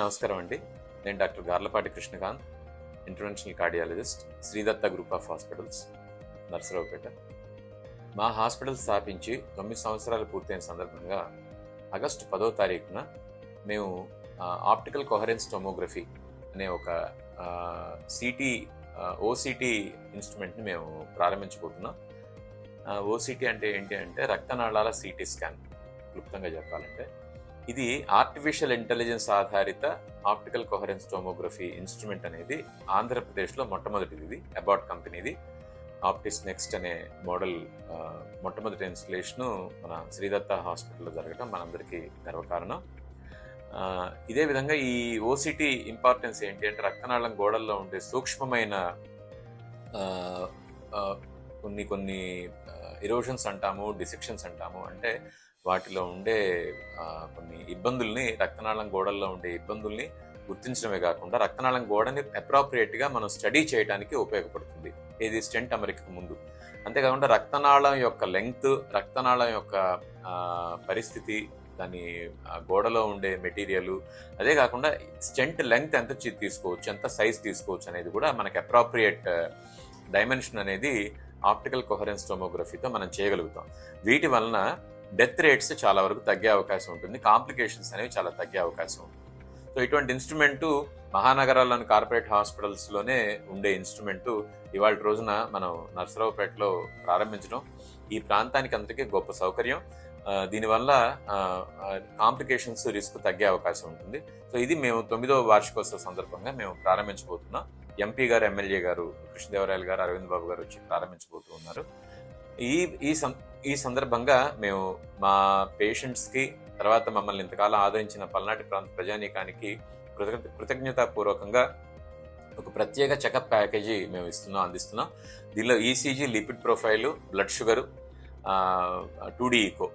నమస్కారం అండి. నేను doctor Garlapati Krishnakanth, interventional cardiologist, Sridatta group of hospitals, Narasaraopet. మా హాస్పిటల్ స్థాపించి 9 సంవత్సరాలు పూర్తయిన సందర్భంగా ఆగస్టు 10వ తారీఖున మేము ఆప్టికల్ కొహరెన్స్ టోమోగ్రఫీ అనే ఒక ఓసిటీ ఇన్స్ట్రుమెంట్ని మేము ప్రారంభించబోతున్నాం. ఓసిటీ అంటే ఏంటి అంటే రక్తనాళాల సిటీ స్కాన్, క్లుప్తంగా చెప్పాలంటే. ఇది ఆర్టిఫిషియల్ ఇంటెలిజెన్స్ ఆధారిత ఆప్టికల్ కొహరెన్స్ టోమోగ్రఫీ ఇన్స్ట్రుమెంట్ అనేది ఆంధ్రప్రదేశ్లో మొట్టమొదటిది. ఇది అబాట్ కంపెనీది. ఆప్టిస్ నెక్స్ట్ అనే మోడల్ మొట్టమొదటి ఇన్స్టలేషను మన శ్రీదత్త హాస్పిటల్లో జరగడం మనందరికీ గర్వకారణం. ఇదే విధంగా ఈ ఓసిటీ ఇంపార్టెన్స్ ఏంటి అంటే రక్తనాళం గోడల్లో ఉండే సూక్ష్మమైన కొన్ని ఇరోషన్స్ అంటాము, డిసెక్షన్స్ అంటాము. అంటే వాటిలో ఉండే కొన్ని ఇబ్బందుల్ని, రక్తనాళం గోడల్లో ఉండే ఇబ్బందుల్ని గుర్తించడమే కాకుండా రక్తనాళం గోడని అప్రాప్రియేట్గా మనం స్టడీ చేయడానికి ఉపయోగపడుతుంది, ఇది స్టెంట్ అమరికకు ముందు. అంతేకాకుండా రక్తనాళం యొక్క లెంగ్త్, రక్తనాళం యొక్క పరిస్థితి, దాని గోడలో ఉండే మెటీరియల్, అదే కాకుండా స్టెంట్ లెంగ్త్ ఎంత తీసుకోవచ్చు, ఎంత సైజ్ తీసుకోవచ్చు అనేది కూడా మనకి అప్రాప్రియేట్ డైమెన్షన్ అనేది ఆప్టికల్ కొహరెన్స్ టోమోగ్రఫీతో మనం చేయగలుగుతాం. వీటి వలన డెత్ రేట్స్ చాలా వరకు తగ్గే అవకాశం ఉంటుంది, కాంప్లికేషన్స్ అనేవి చాలా తగ్గే అవకాశం ఉంటుంది. సో ఇటువంటి ఇన్స్ట్రుమెంటు మహానగరాల్లోని కార్పొరేట్ హాస్పిటల్స్లోనే ఉండే ఇన్స్ట్రుమెంటు ఇవాళ రోజున మనం నర్సరావుపేటలో ప్రారంభించడం ఈ ప్రాంతానికి అందరికీ గొప్ప సౌకర్యం. దీనివల్ల కాంప్లికేషన్స్ రిస్క్ తగ్గే అవకాశం ఉంటుంది. సో ఇది మేము 9వ వార్షికోత్సవ సందర్భంగా మేము ప్రారంభించబోతున్నాం. ఎంపీ గారు, ఎమ్మెల్యే గారు, కృష్ణదేవరాయలు గారు, అరవింద్ బాబు గారు వచ్చి ప్రారంభించబోతూ ఉన్నారు. ఈ సందర్భంగా మేము మా పేషెంట్స్కి, తర్వాత మమ్మల్ని ఇంతకాలం ఆదరించిన పల్నాటి ప్రాంత ప్రజానీకానికి కృతజ్ఞతాపూర్వకంగా ఒక ప్రత్యేక చెకప్ ప్యాకేజీ మేము అందిస్తున్నాం. దీనిలో ECG, lipid profile, blood sugar, 2D echo,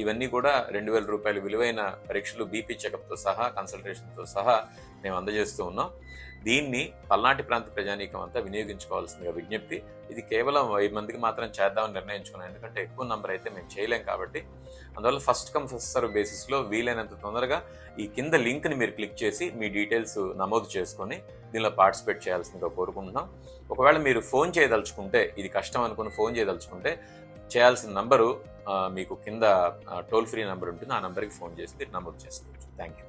ఇవన్నీ కూడా 2000 రూపాయలు విలువైన పరీక్షలు, బీపీ చెకప్తో సహా, కన్సల్టేషన్తో సహా మేము అందజేస్తూ ఉన్నాం. దీన్ని పల్నాటి ప్రాంత ప్రజానీకం అంతా వినియోగించుకోవాల్సిందిగా విజ్ఞప్తి. ఇది కేవలం 1000 మందికి మాత్రం చేద్దామని నిర్ణయించుకున్నాం, ఎందుకంటే ఎక్కువ నంబర్ అయితే మేము చేయలేం కాబట్టి. అందువల్ల ఫస్ట్ కమ్ ఫస్ట్ సర్వ్ బేసిస్లో వీలైనంత తొందరగా ఈ కింద లింక్ని మీరు క్లిక్ చేసి మీ డీటెయిల్స్ నమోదు చేసుకొని దీనిలో పార్టిసిపేట్ చేయాల్సిందిగా కోరుకుంటున్నాం. ఒకవేళ మీరు ఫోన్ చేయదలుచుకుంటే, ఇది కష్టం అనుకుని ఫోన్ చేయదలుచుకుంటే చేయాల్సిన నంబరు మీకు కింద టోల్ ఫ్రీ నెంబర్ ఉంటుంది, ఆ నెంబర్కి ఫోన్ చేసి నమోదు చేసుకోవచ్చు. Thank you.